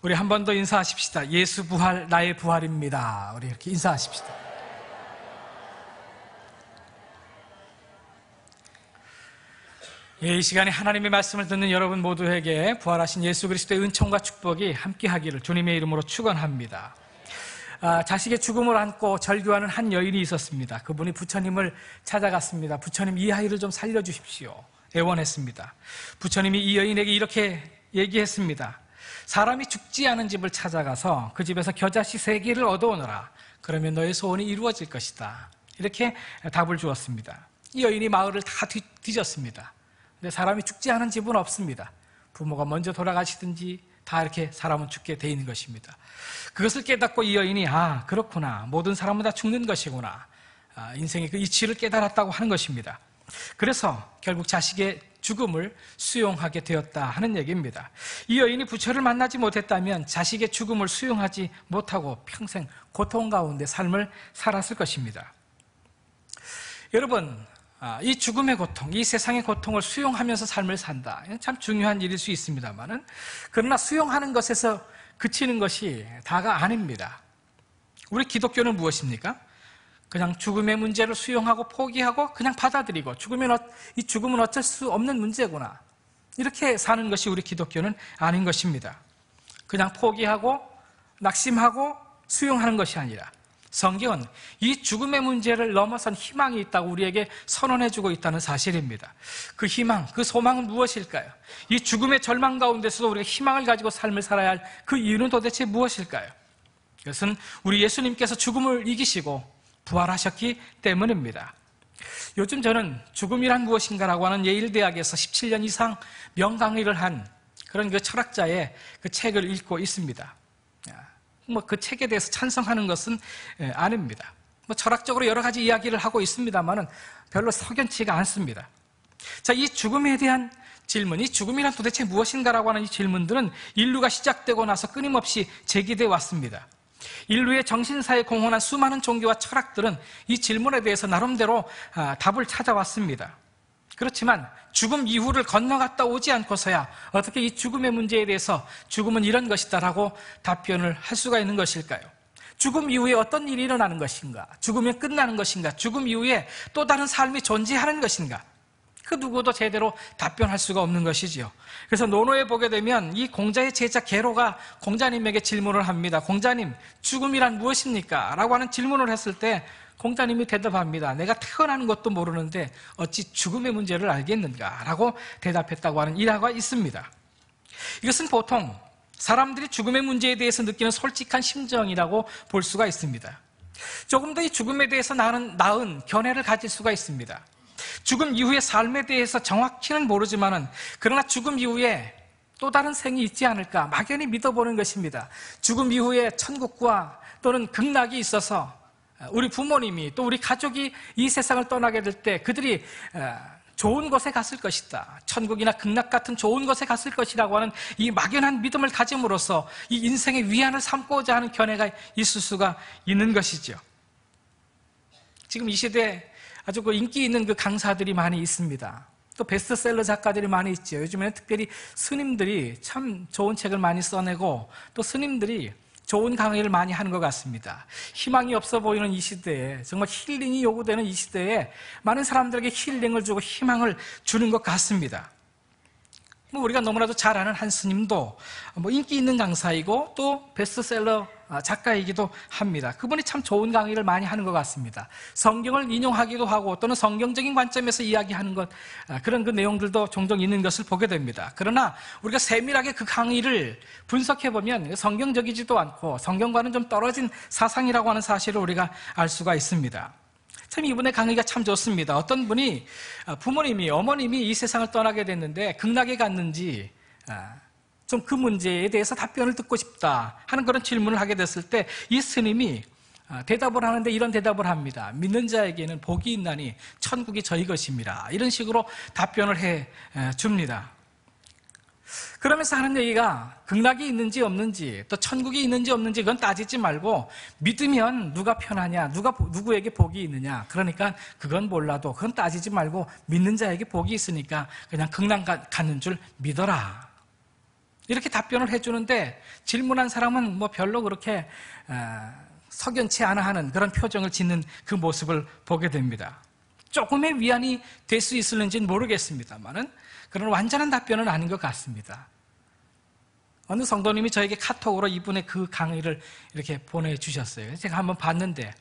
우리 한 번 더 인사하십시다. 예수 부활, 나의 부활입니다. 우리 이렇게 인사하십시다. 이 시간에 하나님의 말씀을 듣는 여러분 모두에게 부활하신 예수 그리스도의 은총과 축복이 함께하기를 주님의 이름으로 축원합니다. 자식의 죽음을 안고 절규하는 한 여인이 있었습니다. 그분이 부처님을 찾아갔습니다. 부처님, 이 아이를 좀 살려주십시오. 애원했습니다. 부처님이 이 여인에게 이렇게 얘기했습니다. 사람이 죽지 않은 집을 찾아가서 그 집에서 겨자씨 3개를 얻어오너라. 그러면 너의 소원이 이루어질 것이다. 이렇게 답을 주었습니다. 이 여인이 마을을 다 뒤졌습니다. 근데 사람이 죽지 않은 집은 없습니다. 부모가 먼저 돌아가시든지 다 이렇게 사람은 죽게 돼 있는 것입니다. 그것을 깨닫고 이 여인이 그렇구나, 모든 사람은 다 죽는 것이구나, 인생의 그 이치를 깨달았다고 하는 것입니다. 그래서 결국 자식의 죽음을 수용하게 되었다 하는 얘기입니다. 이 여인이 부처를 만나지 못했다면 자식의 죽음을 수용하지 못하고 평생 고통 가운데 삶을 살았을 것입니다. 여러분, 이 죽음의 고통, 이 세상의 고통을 수용하면서 삶을 산다, 이건 참 중요한 일일 수 있습니다만은, 그러나 수용하는 것에서 그치는 것이 다가 아닙니다. 우리 기독교는 무엇입니까? 그냥 죽음의 문제를 수용하고 포기하고 그냥 받아들이고, 이 죽음은 어쩔 수 없는 문제구나, 이렇게 사는 것이 우리 기독교는 아닌 것입니다. 그냥 포기하고 낙심하고 수용하는 것이 아니라 성경은 이 죽음의 문제를 넘어선 희망이 있다고 우리에게 선언해주고 있다는 사실입니다. 그 희망, 그 소망은 무엇일까요? 이 죽음의 절망 가운데서도 우리가 희망을 가지고 삶을 살아야 할 그 이유는 도대체 무엇일까요? 그것은 우리 예수님께서 죽음을 이기시고 부활하셨기 때문입니다. 요즘 저는 죽음이란 무엇인가라고 하는 예일대학에서 17년 이상 명강의를 한 그런 그 철학자의 그 책을 읽고 있습니다. 그 책에 대해서 찬성하는 것은 아닙니다. 철학적으로 여러 가지 이야기를 하고 있습니다만은 별로 석연치가 않습니다. 자, 이 죽음에 대한 질문, 이 죽음이란 도대체 무엇인가라고 하는 이 질문들은 인류가 시작되고 나서 끊임없이 제기되어 왔습니다. 인류의 정신사에 공헌한 수많은 종교와 철학들은 이 질문에 대해서 나름대로 답을 찾아왔습니다. 그렇지만 죽음 이후를 건너갔다 오지 않고서야 어떻게 이 죽음의 문제에 대해서 죽음은 이런 것이다라고 답변을 할 수가 있는 것일까요? 죽음 이후에 어떤 일이 일어나는 것인가? 죽으면 끝나는 것인가? 죽음 이후에 또 다른 삶이 존재하는 것인가? 그 누구도 제대로 답변할 수가 없는 것이지요. 그래서 논어에 보게 되면 이 공자의 제자 계로가 공자님에게 질문을 합니다. 공자님, 죽음이란 무엇입니까? 라고 하는 질문을 했을 때 공자님이 대답합니다. 내가 태어나는 것도 모르는데 어찌 죽음의 문제를 알겠는가? 라고 대답했다고 하는 일화가 있습니다. 이것은 보통 사람들이 죽음의 문제에 대해서 느끼는 솔직한 심정이라고 볼 수가 있습니다. 조금 더 이 죽음에 대해서 나은 견해를 가질 수가 있습니다. 죽음 이후의 삶에 대해서 정확히는 모르지만은, 그러나 죽음 이후에 또 다른 생이 있지 않을까 막연히 믿어보는 것입니다. 죽음 이후에 천국과 또는 극락이 있어서 우리 부모님이 또 우리 가족이 이 세상을 떠나게 될 때 그들이 좋은 곳에 갔을 것이다, 천국이나 극락 같은 좋은 곳에 갔을 것이라고 하는 이 막연한 믿음을 가짐으로써 이 인생의 위안을 삼고자 하는 견해가 있을 수가 있는 것이죠. 지금 이 시대에 아주 인기 있는 강사들이 많이 있습니다. 또 베스트셀러 작가들이 많이 있죠. 요즘에는 특별히 스님들이 참 좋은 책을 많이 써내고 또 스님들이 좋은 강의를 많이 하는 것 같습니다. 희망이 없어 보이는 이 시대에, 정말 힐링이 요구되는 이 시대에 많은 사람들에게 힐링을 주고 희망을 주는 것 같습니다. 우리가 너무나도 잘 아는 한 스님도 인기 있는 강사이고 또 베스트셀러 작가이기도 합니다. 그분이 참 좋은 강의를 많이 하는 것 같습니다. 성경을 인용하기도 하고 또는 성경적인 관점에서 이야기하는 것, 그런 그 내용들도 종종 있는 것을 보게 됩니다. 그러나 우리가 세밀하게 그 강의를 분석해보면 성경적이지도 않고 성경과는 좀 떨어진 사상이라고 하는 사실을 우리가 알 수가 있습니다. 참 이분의 강의가 참 좋습니다. 어떤 분이 부모님이, 어머님이 이 세상을 떠나게 됐는데 극락에 갔는지 좀 그 문제에 대해서 답변을 듣고 싶다 하는 그런 질문을 하게 됐을 때 이 스님이 대답을 하는데 이런 대답을 합니다. 믿는 자에게는 복이 있나니 천국이 저희 것입니다. 이런 식으로 답변을 해 줍니다. 그러면서 하는 얘기가 극락이 있는지 없는지 또 천국이 있는지 없는지 그건 따지지 말고 믿으면 누가 편하냐, 누구에게 복이 있느냐, 그러니까 그건 몰라도 그건 따지지 말고 믿는 자에게 복이 있으니까 그냥 극락 가는 줄 믿어라. 이렇게 답변을 해주는데 질문한 사람은 뭐 별로 그렇게 석연치 않아 하는 그런 표정을 짓는 그 모습을 보게 됩니다. 조금의 위안이 될 수 있을는지는 모르겠습니다만은 그런 완전한 답변은 아닌 것 같습니다. 어느 성도님이 저에게 카톡으로 이분의 그 강의를 이렇게 보내주셨어요. 제가 한번 봤는데,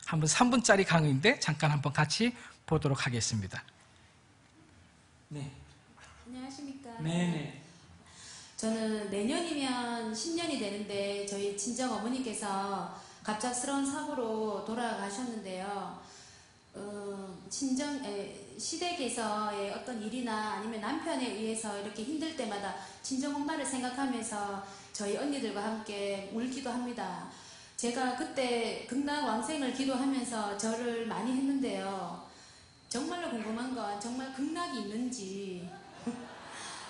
한번 3분짜리 강의인데 잠깐 한번 같이 보도록 하겠습니다. 네. 안녕하십니까? 네네. 저는 내년이면 10년이 되는데 저희 친정 어머니께서 갑작스러운 사고로 돌아가셨는데요. 시댁에서의 어떤 일이나 아니면 남편에 의해서 이렇게 힘들 때마다 친정 엄마를 생각하면서 저희 언니들과 함께 울기도 합니다. 제가 그때 극락왕생을 기도하면서 절을 많이 했는데요. 정말로 궁금한 건 정말 극락이 있는지,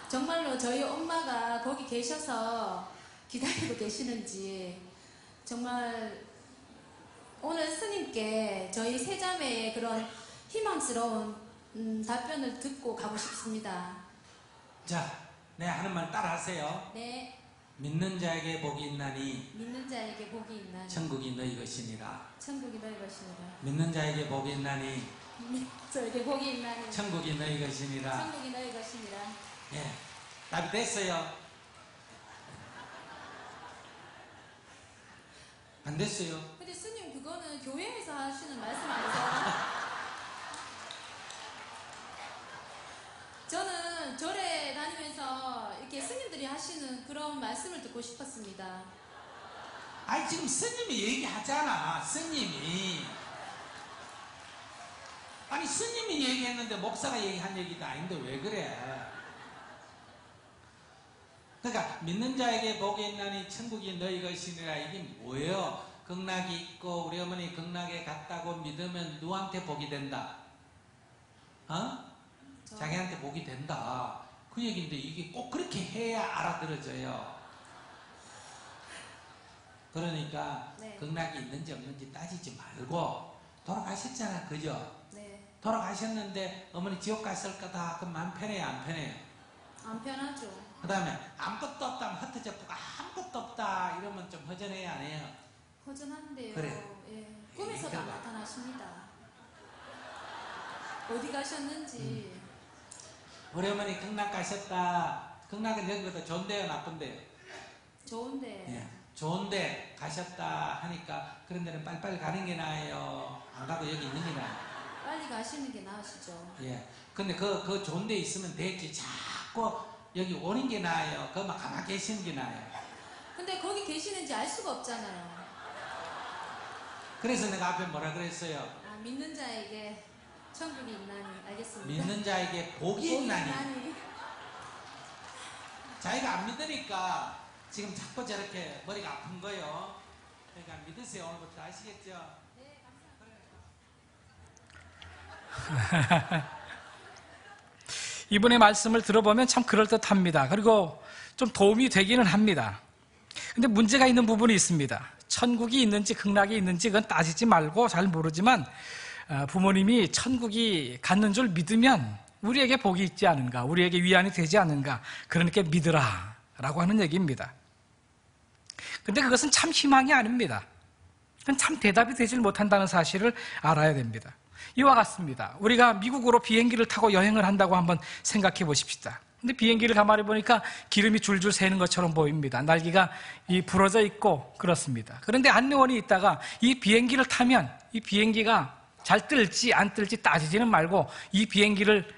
정말로 저희 엄마가 거기 계셔서 기다리고 계시는지, 정말 오늘 스님께 저희 세자매의 그런 희망스러운 답변을 듣고 가고 싶습니다. 자, 네, 하는 말 따라하세요. 네. 믿는 자에게 복이 있나니 믿는 자에게 복이 있나니 천국이 너희 것이니라. 천국이 너희 것이니라. 믿는 자에게 복이 있나니 저에게 복이 있나니 천국이 너희 것이니라. 천국이 너희 것이니라. 예, 답이 됐어요? 안 됐어요? 근데 스님 그거는 교회에서 하시는 말씀 아니세요? 저는 절에 다니면서 이렇게 스님들이 하시는 그런 말씀을 듣고 싶었습니다. 아니 지금 스님이 얘기하잖아. 스님이 아니 스님이 얘기했는데 목사가 얘기한 얘기도 아닌데 왜 그래? 그러니까 믿는 자에게 복이 있나니 천국이 너희 것이니라. 이게 뭐예요? 극락이 있고 우리 어머니 극락에 갔다고 믿으면 누구한테 복이 된다? 자기한테 복이 된다. 그 얘기인데 이게 꼭 그렇게 해야 알아들어져요. 그러니까 네. 극락이 있는지 없는지 따지지 말고 돌아가셨잖아, 그죠? 네. 돌아가셨는데 어머니 지옥 갔을 거다. 그럼 마음 편해요, 안 편해요? 안 편하죠. 그 다음에 아무것도 없다면 흩어졌고 아무것도 없다 이러면 좀 허전해요, 안 해요? 허전한데요. 그래. 예. 꿈에서도 안 나타나십니다. 어디 가셨는지. 우리 어머니 극락 가셨다. 극락은 여기보다 좋은데요, 나쁜데요? 좋은데. 예, 좋은데 가셨다 하니까 그런 데는 빨리빨리 가는 게 나아요? 안 가고 여기 있는 게 나아요? 빨리 가시는 게 나으시죠. 예. 근데 그 좋은 데 있으면 되지. 자꾸 여기 오는 게 나아요? 그만 가만히 계시는 게 나아요? 근데 거기 계시는지 알 수가 없잖아요. 그래서 내가 앞에 뭐라 그랬어요? 아, 믿는 자에게 천국이 있나니. 알겠습니다. 믿는 자에게 복이 있나니. 자기가 안 믿으니까 지금 자꾸 저렇게 머리가 아픈 거예요. 그러니까 믿으세요. 오늘부터 아시겠죠? 네, 감사합니다. 이분의 말씀을 들어보면 참 그럴듯합니다. 그리고 좀 도움이 되기는 합니다. 근데 문제가 있는 부분이 있습니다. 천국이 있는지 극락이 있는지 그건 따지지 말고 잘 모르지만 부모님이 천국이 갖는 줄 믿으면 우리에게 복이 있지 않은가, 우리에게 위안이 되지 않은가, 그러니까 믿으라 라고 하는 얘기입니다. 근데 그것은 참 희망이 아닙니다. 그건 참 대답이 되질 못한다는 사실을 알아야 됩니다. 이와 같습니다. 우리가 미국으로 비행기를 타고 여행을 한다고 한번 생각해 보십시다. 근데 비행기를 가만히 보니까 기름이 줄줄 새는 것처럼 보입니다. 날개가 부러져 있고 그렇습니다. 그런데 안내원이 있다가 이 비행기를 타면 이 비행기가 잘 뜰지 안 뜰지 따지지는 말고 이 비행기를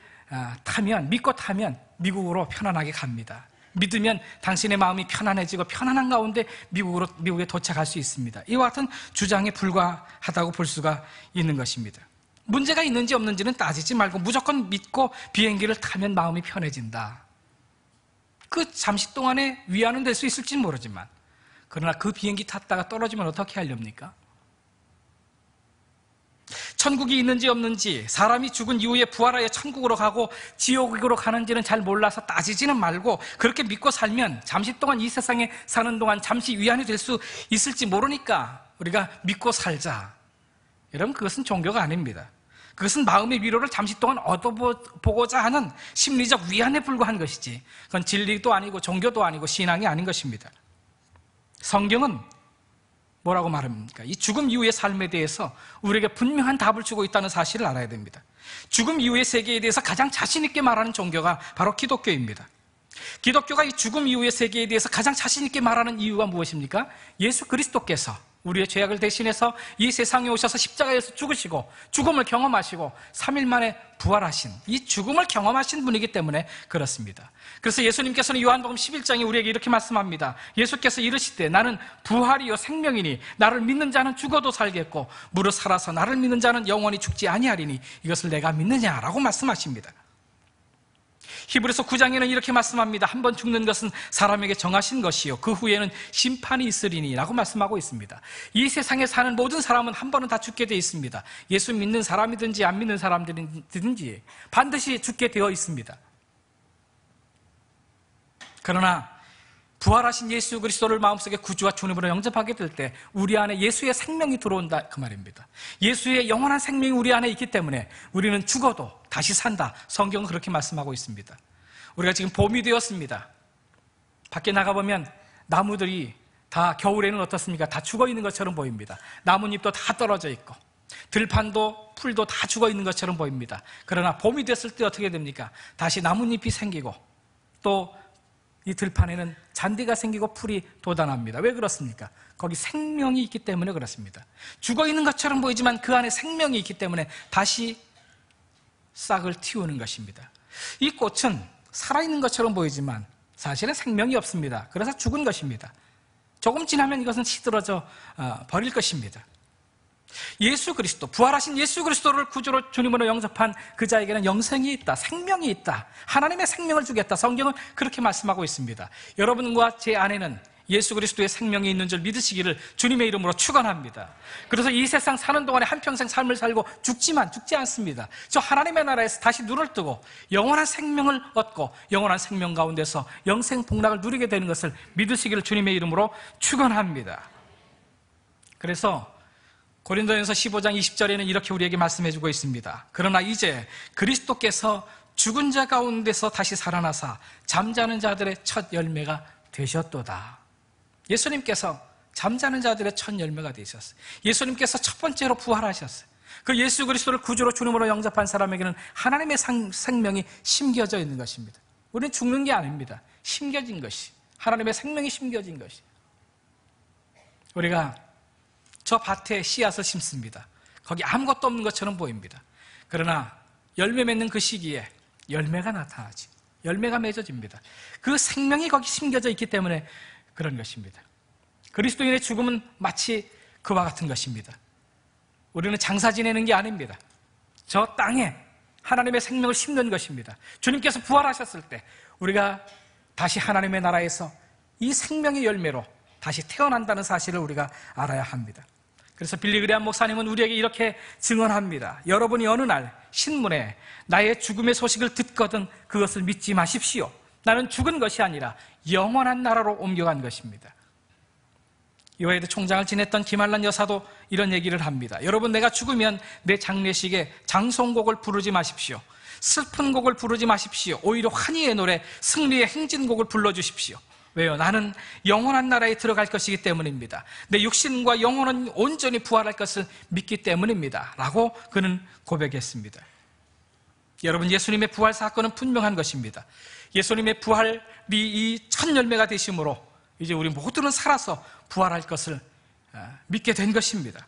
믿고 타면 미국으로 편안하게 갑니다. 믿으면 당신의 마음이 편안해지고 편안한 가운데 미국에 도착할 수 있습니다. 이와 같은 주장에 불과하다고 볼 수가 있는 것입니다. 문제가 있는지 없는지는 따지지 말고 무조건 믿고 비행기를 타면 마음이 편해진다. 그 잠시 동안에 위안은 될 수 있을지는 모르지만 그러나 그 비행기 탔다가 떨어지면 어떻게 하렵니까? 천국이 있는지 없는지, 사람이 죽은 이후에 부활하여 천국으로 가고 지옥으로 가는지는 잘 몰라서 따지지는 말고 그렇게 믿고 살면 잠시 동안 이 세상에 사는 동안 잠시 위안이 될 수 있을지 모르니까 우리가 믿고 살자. 여러분, 그것은 종교가 아닙니다. 그것은 마음의 위로를 잠시 동안 얻어보고자 하는 심리적 위안에 불과한 것이지, 그건 진리도 아니고 종교도 아니고 신앙이 아닌 것입니다. 성경은 뭐라고 말합니까? 이 죽음 이후의 삶에 대해서 우리에게 분명한 답을 주고 있다는 사실을 알아야 됩니다. 죽음 이후의 세계에 대해서 가장 자신 있게 말하는 종교가 바로 기독교입니다. 기독교가 이 죽음 이후의 세계에 대해서 가장 자신 있게 말하는 이유가 무엇입니까? 예수 그리스도께서 우리의 죄악을 대신해서 이 세상에 오셔서 십자가에서 죽으시고 죽음을 경험하시고 3일 만에 부활하신, 이 죽음을 경험하신 분이기 때문에 그렇습니다. 그래서 예수님께서는 요한복음 11장에 우리에게 이렇게 말씀합니다. 예수께서 이르시되 나는 부활이요 생명이니 나를 믿는 자는 죽어도 살겠고 무릇 살아서 나를 믿는 자는 영원히 죽지 아니하리니 이것을 내가 믿느냐라고 말씀하십니다. 히브리서 9장에는 이렇게 말씀합니다. 한 번 죽는 것은 사람에게 정하신 것이요 그 후에는 심판이 있으리니 라고 말씀하고 있습니다. 이 세상에 사는 모든 사람은 한 번은 다 죽게 되어 있습니다. 예수 믿는 사람이든지 안 믿는 사람들이든지 반드시 죽게 되어 있습니다. 그러나 부활하신 예수 그리스도를 마음속에 구주와 주님으로 영접하게 될 때 우리 안에 예수의 생명이 들어온다 그 말입니다. 예수의 영원한 생명이 우리 안에 있기 때문에 우리는 죽어도 다시 산다. 성경은 그렇게 말씀하고 있습니다. 우리가 지금 봄이 되었습니다. 밖에 나가보면 나무들이 다 겨울에는 어떻습니까? 다 죽어 있는 것처럼 보입니다. 나뭇잎도 다 떨어져 있고 들판도 풀도 다 죽어 있는 것처럼 보입니다. 그러나 봄이 됐을 때 어떻게 됩니까? 다시 나뭇잎이 생기고 또 이 들판에는 잔디가 생기고 풀이 돋아납니다. 왜 그렇습니까? 거기 생명이 있기 때문에 그렇습니다. 죽어있는 것처럼 보이지만 그 안에 생명이 있기 때문에 다시 싹을 틔우는 것입니다. 이 꽃은 살아있는 것처럼 보이지만 사실은 생명이 없습니다. 그래서 죽은 것입니다. 조금 지나면 이것은 시들어져 버릴 것입니다. 예수 그리스도, 부활하신 예수 그리스도를 구주로 주님으로 영접한 그 자에게는 영생이 있다, 생명이 있다, 하나님의 생명을 주겠다. 성경은 그렇게 말씀하고 있습니다. 여러분과 제 안에는 예수 그리스도의 생명이 있는 줄 믿으시기를 주님의 이름으로 축원합니다. 그래서 이 세상 사는 동안에 한평생 삶을 살고 죽지만 죽지 않습니다. 저 하나님의 나라에서 다시 눈을 뜨고 영원한 생명을 얻고 영원한 생명 가운데서 영생 복락을 누리게 되는 것을 믿으시기를 주님의 이름으로 축원합니다. 그래서 고린도전서 15장 20절에는 이렇게 우리에게 말씀해주고 있습니다. 그러나 이제 그리스도께서 죽은 자 가운데서 다시 살아나사 잠자는 자들의 첫 열매가 되셨도다. 예수님께서 잠자는 자들의 첫 열매가 되셨어요. 예수님께서 첫 번째로 부활하셨어요. 그 예수 그리스도를 구주로 주님으로 영접한 사람에게는 하나님의 생명이 심겨져 있는 것입니다. 우리는 죽는 게 아닙니다. 심겨진 것이, 하나님의 생명이 심겨진 것이. 우리가 저 밭에 씨앗을 심습니다. 거기 아무것도 없는 것처럼 보입니다. 그러나 열매 맺는 그 시기에 열매가 나타나지, 열매가 맺어집니다. 그 생명이 거기 심겨져 있기 때문에 그런 것입니다. 그리스도인의 죽음은 마치 그와 같은 것입니다. 우리는 장사 지내는 게 아닙니다. 저 땅에 하나님의 생명을 심는 것입니다. 주님께서 부활하셨을 때 우리가 다시 하나님의 나라에서 이 생명의 열매로 다시 태어난다는 사실을 우리가 알아야 합니다. 그래서 빌리 그레함 목사님은 우리에게 이렇게 증언합니다. 여러분이 어느 날 신문에 나의 죽음의 소식을 듣거든 그것을 믿지 마십시오. 나는 죽은 것이 아니라 영원한 나라로 옮겨간 것입니다. 이화여대 총장을 지냈던 김한란 여사도 이런 얘기를 합니다. 여러분, 내가 죽으면 내 장례식에 장송곡을 부르지 마십시오. 슬픈 곡을 부르지 마십시오. 오히려 환희의 노래, 승리의 행진곡을 불러주십시오. 왜요? 나는 영원한 나라에 들어갈 것이기 때문입니다. 내 육신과 영혼은 온전히 부활할 것을 믿기 때문입니다. 라고 그는 고백했습니다. 여러분, 예수님의 부활 사건은 분명한 것입니다. 예수님의 부활이 이 첫 열매가 되심으로 이제 우리 모두는 살아서 부활할 것을 믿게 된 것입니다.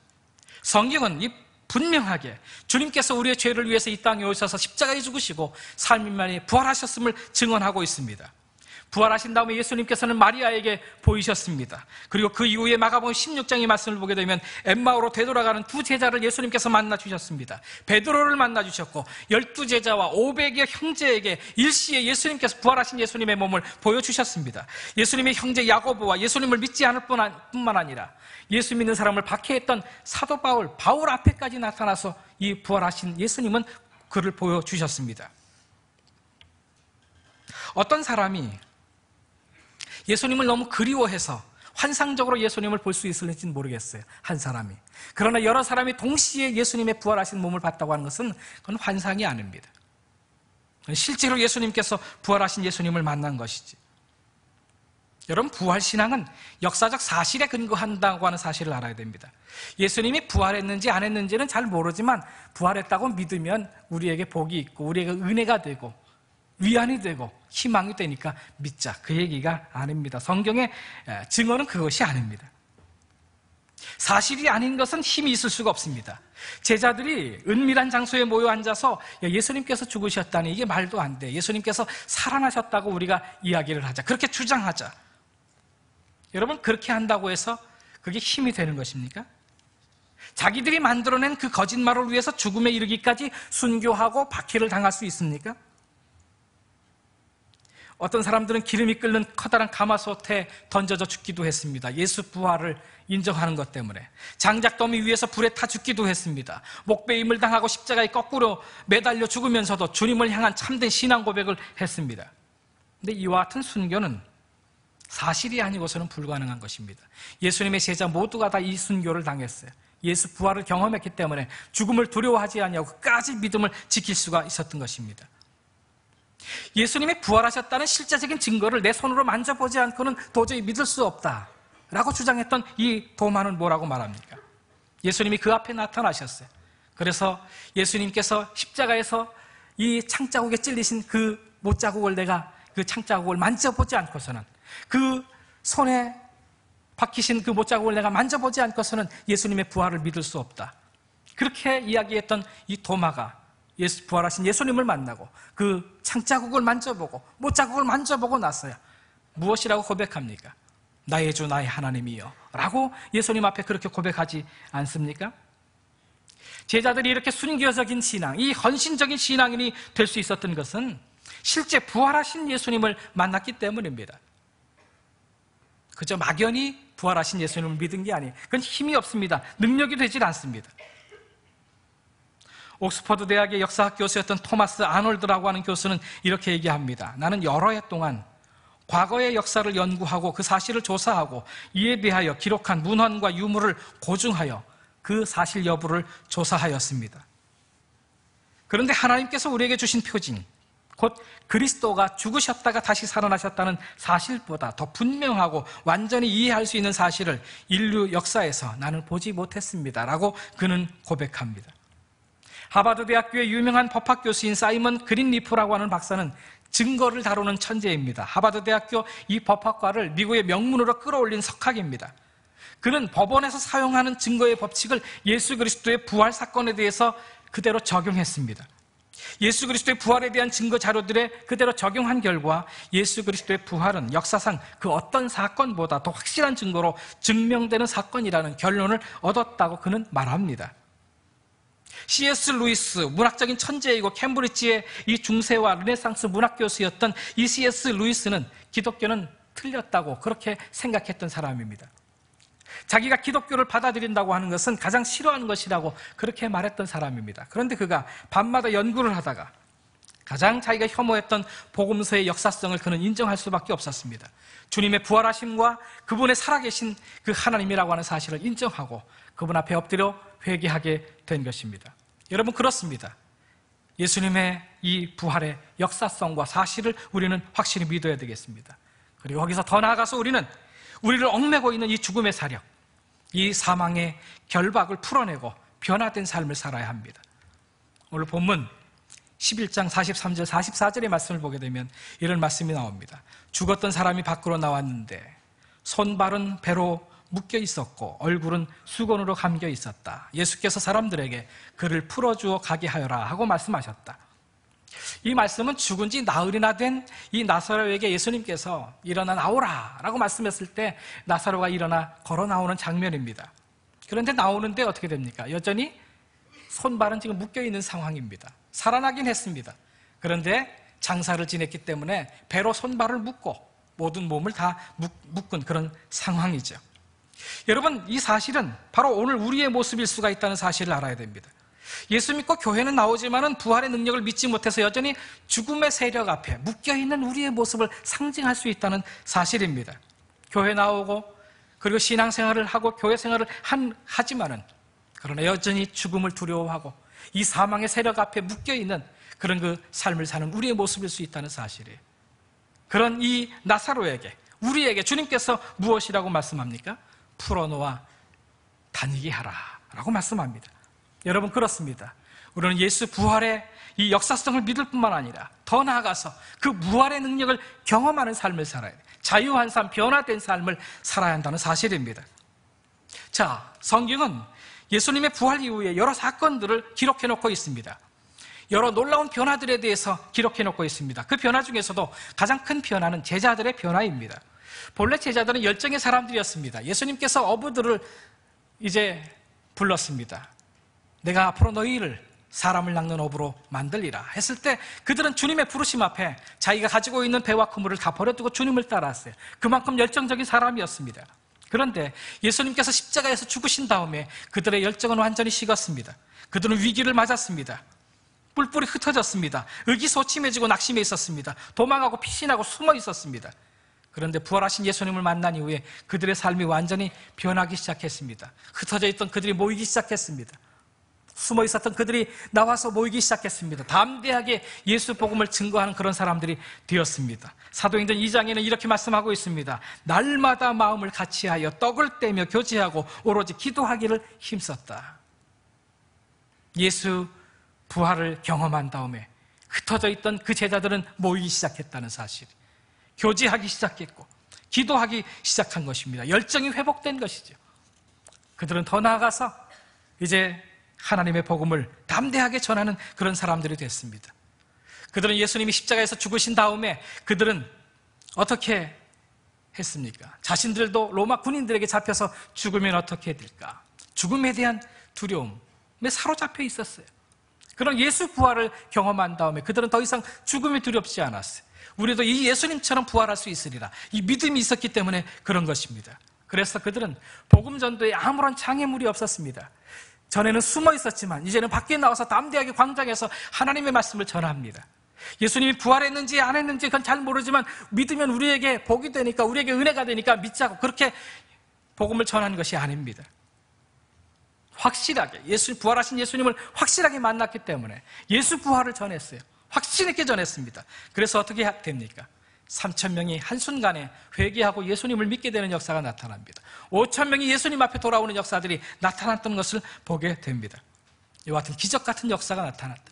성경은 분명하게 주님께서 우리의 죄를 위해서 이 땅에 오셔서 십자가에 죽으시고 3일 만에 부활하셨음을 증언하고 있습니다. 부활하신 다음에 예수님께서는 마리아에게 보이셨습니다. 그리고 그 이후에 마가복음 16장의 말씀을 보게 되면 엠마오로 되돌아가는 두 제자를 예수님께서 만나주셨습니다. 베드로를 만나주셨고 12제자와 500여 형제에게 일시에 예수님께서 부활하신 예수님의 몸을 보여주셨습니다. 예수님의 형제 야고보와 예수님을 믿지 않을 뿐만 아니라 예수 믿는 사람을 박해했던 사도 바울 앞에까지 나타나서 이 부활하신 예수님은 그를 보여주셨습니다. 어떤 사람이 예수님을 너무 그리워해서 환상적으로 예수님을 볼 수 있을지는 모르겠어요. 한 사람이. 그러나 여러 사람이 동시에 예수님의 부활하신 몸을 봤다고 하는 것은 그건 환상이 아닙니다. 실제로 예수님께서 부활하신 예수님을 만난 것이지. 여러분, 부활신앙은 역사적 사실에 근거한다고 하는 사실을 알아야 됩니다. 예수님이 부활했는지 안 했는지는 잘 모르지만 부활했다고 믿으면 우리에게 복이 있고 우리에게 은혜가 되고 위안이 되고 희망이 되니까 믿자, 그 얘기가 아닙니다. 성경의 증언은 그것이 아닙니다. 사실이 아닌 것은 힘이 있을 수가 없습니다. 제자들이 은밀한 장소에 모여 앉아서 예수님께서 죽으셨다니 이게 말도 안 돼, 예수님께서 살아나셨다고 우리가 이야기를 하자, 그렇게 주장하자. 여러분, 그렇게 한다고 해서 그게 힘이 되는 것입니까? 자기들이 만들어낸 그 거짓말을 위해서 죽음에 이르기까지 순교하고 박해를 당할 수 있습니까? 어떤 사람들은 기름이 끓는 커다란 가마솥에 던져져 죽기도 했습니다. 예수 부활을 인정하는 것 때문에. 장작더미 위에서 불에 타 죽기도 했습니다. 목베임을 당하고 십자가에 거꾸로 매달려 죽으면서도 주님을 향한 참된 신앙 고백을 했습니다. 근데 이와 같은 순교는 사실이 아니고서는 불가능한 것입니다. 예수님의 제자 모두가 다 이 순교를 당했어요. 예수 부활을 경험했기 때문에 죽음을 두려워하지 아니하고 끝까지 믿음을 지킬 수가 있었던 것입니다. 예수님이 부활하셨다는 실제적인 증거를 내 손으로 만져보지 않고는 도저히 믿을 수 없다라고 주장했던 이 도마는 뭐라고 말합니까? 예수님이 그 앞에 나타나셨어요. 그래서 예수님께서 십자가에서 이 창자국에 찔리신 그 못자국을 내가 그 창자국을 만져보지 않고서는, 그 손에 박히신 그 못자국을 내가 만져보지 않고서는 예수님의 부활을 믿을 수 없다. 그렇게 이야기했던 이 도마가 부활하신 예수님을 만나고 그 창자국을 만져보고 못자국을 만져보고 나서야 무엇이라고 고백합니까? 나의 주 나의 하나님이여 라고 예수님 앞에 그렇게 고백하지 않습니까? 제자들이 이렇게 순교적인 신앙, 이 헌신적인 신앙인이 될 수 있었던 것은 실제 부활하신 예수님을 만났기 때문입니다. 그저 막연히 부활하신 예수님을 믿은 게 아니에요. 그건 힘이 없습니다. 능력이 되질 않습니다. 옥스퍼드 대학의 역사학 교수였던 토마스 아놀드라고 하는 교수는 이렇게 얘기합니다. 나는 여러 해 동안 과거의 역사를 연구하고 그 사실을 조사하고 이에 대하여 기록한 문헌과 유물을 고증하여 그 사실 여부를 조사하였습니다. 그런데 하나님께서 우리에게 주신 표징, 곧 그리스도가 죽으셨다가 다시 살아나셨다는 사실보다 더 분명하고 완전히 이해할 수 있는 사실을 인류 역사에서 나는 보지 못했습니다 라고 그는 고백합니다. 하버드 대학교의 유명한 법학 교수인 사이먼 그린리프라고 하는 박사는 증거를 다루는 천재입니다. 하버드 대학교 이 법학과를 미국의 명문으로 끌어올린 석학입니다. 그는 법원에서 사용하는 증거의 법칙을 예수 그리스도의 부활 사건에 대해서 그대로 적용했습니다. 예수 그리스도의 부활에 대한 증거 자료들에 그대로 적용한 결과 예수 그리스도의 부활은 역사상 그 어떤 사건보다 더 확실한 증거로 증명되는 사건이라는 결론을 얻었다고 그는 말합니다. C.S. 루이스, 문학적인 천재이고 캠브리지의 이 중세와 르네상스 문학 교수였던 이 C.S. 루이스는 기독교는 틀렸다고 그렇게 생각했던 사람입니다. 자기가 기독교를 받아들인다고 하는 것은 가장 싫어하는 것이라고 그렇게 말했던 사람입니다. 그런데 그가 밤마다 연구를 하다가 가장 자기가 혐오했던 복음서의 역사성을 그는 인정할 수밖에 없었습니다. 주님의 부활하심과 그분의 살아계신 그 하나님이라고 하는 사실을 인정하고 그분 앞에 엎드려 회개하게 된 것입니다. 여러분, 그렇습니다. 예수님의 이 부활의 역사성과 사실을 우리는 확실히 믿어야 되겠습니다. 그리고 거기서 더 나아가서 우리는 우리를 얽매고 있는 이 죽음의 사력, 이 사망의 결박을 풀어내고 변화된 삶을 살아야 합니다. 오늘 본문 11장 43절 44절의 말씀을 보게 되면 이런 말씀이 나옵니다. 죽었던 사람이 밖으로 나왔는데 손발은 배로 묶여 있었고 얼굴은 수건으로 감겨 있었다. 예수께서 사람들에게 그를 풀어주어 가게 하여라 하고 말씀하셨다. 이 말씀은 죽은 지 나흘이나 된 이 나사로에게 예수님께서 일어나 나오라 라고 말씀했을 때 나사로가 일어나 걸어 나오는 장면입니다. 그런데 나오는데 어떻게 됩니까? 여전히 손발은 지금 묶여 있는 상황입니다. 살아나긴 했습니다. 그런데 장사를 지냈기 때문에 배로 손발을 묶고 모든 몸을 다 묶은 그런 상황이죠. 여러분, 이 사실은 바로 오늘 우리의 모습일 수가 있다는 사실을 알아야 됩니다. 예수 믿고 교회는 나오지만은 부활의 능력을 믿지 못해서 여전히 죽음의 세력 앞에 묶여있는 우리의 모습을 상징할 수 있다는 사실입니다. 교회 나오고 그리고 신앙생활을 하고 교회 생활을 하지만은 그러나 여전히 죽음을 두려워하고 이 사망의 세력 앞에 묶여있는 그런 그 삶을 사는 우리의 모습일 수 있다는 사실이에요. 그런 이 나사로에게, 우리에게 주님께서 무엇이라고 말씀합니까? 풀어놓아 다니게 하라 라고 말씀합니다. 여러분, 그렇습니다. 우리는 예수 부활의 이 역사성을 믿을 뿐만 아니라 더 나아가서 그 부활의 능력을 경험하는 삶을 살아야 돼요. 자유한 삶, 변화된 삶을 살아야 한다는 사실입니다. 자, 성경은 예수님의 부활 이후에 여러 사건들을 기록해 놓고 있습니다. 여러 놀라운 변화들에 대해서 기록해 놓고 있습니다. 그 변화 중에서도 가장 큰 변화는 제자들의 변화입니다. 본래 제자들은 열정의 사람들이었습니다. 예수님께서 어부들을 이제 불렀습니다. 내가 앞으로 너희를 사람을 낚는 어부로 만들리라 했을 때 그들은 주님의 부르심 앞에 자기가 가지고 있는 배와 그물을 다 버려두고 주님을 따라왔어요. 그만큼 열정적인 사람이었습니다. 그런데 예수님께서 십자가에서 죽으신 다음에 그들의 열정은 완전히 식었습니다. 그들은 위기를 맞았습니다. 뿔뿔이 흩어졌습니다. 의기소침해지고 낙심해 있었습니다. 도망하고 피신하고 숨어 있었습니다. 그런데 부활하신 예수님을 만난 이후에 그들의 삶이 완전히 변하기 시작했습니다. 흩어져 있던 그들이 모이기 시작했습니다. 숨어 있었던 그들이 나와서 모이기 시작했습니다. 담대하게 예수 복음을 증거하는 그런 사람들이 되었습니다. 사도행전 2장에는 이렇게 말씀하고 있습니다. 날마다 마음을 같이하여 떡을 떼며 교제하고 오로지 기도하기를 힘썼다. 예수 부활을 경험한 다음에 흩어져 있던 그 제자들은 모이기 시작했다는 사실, 교제하기 시작했고 기도하기 시작한 것입니다. 열정이 회복된 것이죠. 그들은 더 나아가서 이제 하나님의 복음을 담대하게 전하는 그런 사람들이 됐습니다. 그들은 예수님이 십자가에서 죽으신 다음에 그들은 어떻게 했습니까? 자신들도 로마 군인들에게 잡혀서 죽으면 어떻게 될까? 죽음에 대한 두려움에 사로잡혀 있었어요. 그런 예수 부활을 경험한 다음에 그들은 더 이상 죽음이 두렵지 않았어요. 우리도 이 예수님처럼 부활할 수 있으리라, 이 믿음이 있었기 때문에 그런 것입니다. 그래서 그들은 복음 전도에 아무런 장애물이 없었습니다. 전에는 숨어 있었지만 이제는 밖에 나와서 담대하게 광장에서 하나님의 말씀을 전합니다. 예수님이 부활했는지 안 했는지 그건 잘 모르지만 믿으면 우리에게 복이 되니까, 우리에게 은혜가 되니까 믿자고, 그렇게 복음을 전하는 것이 아닙니다. 확실하게 부활하신 예수님을 확실하게 만났기 때문에 예수 부활을 전했어요. 확신 있게 전했습니다. 그래서 어떻게 됩니까? 3,000명이 한순간에 회개하고 예수님을 믿게 되는 역사가 나타납니다. 5,000명이 예수님 앞에 돌아오는 역사들이 나타났던 것을 보게 됩니다. 이와 같은 기적 같은 역사가 나타났다.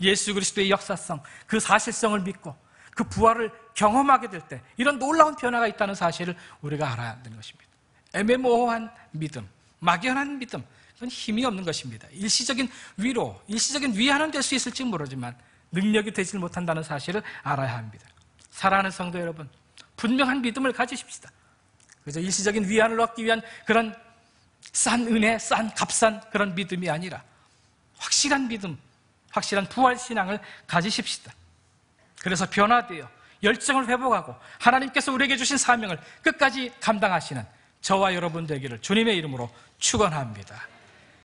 예수 그리스도의 역사성, 그 사실성을 믿고 그 부활을 경험하게 될 때 이런 놀라운 변화가 있다는 사실을 우리가 알아야 되는 것입니다. 애매모호한 믿음, 막연한 믿음, 그건 힘이 없는 것입니다. 일시적인 위로, 일시적인 위안은 될 수 있을지 모르지만 능력이 되지 못한다는 사실을 알아야 합니다. 사랑하는 성도 여러분, 분명한 믿음을 가지십시다. 그저 일시적인 위안을 얻기 위한 그런 싼 은혜, 싼 값싼 그런 믿음이 아니라 확실한 믿음, 확실한 부활신앙을 가지십시다. 그래서 변화되어 열정을 회복하고 하나님께서 우리에게 주신 사명을 끝까지 감당하시는 저와 여러분 되기를 주님의 이름으로 축원합니다.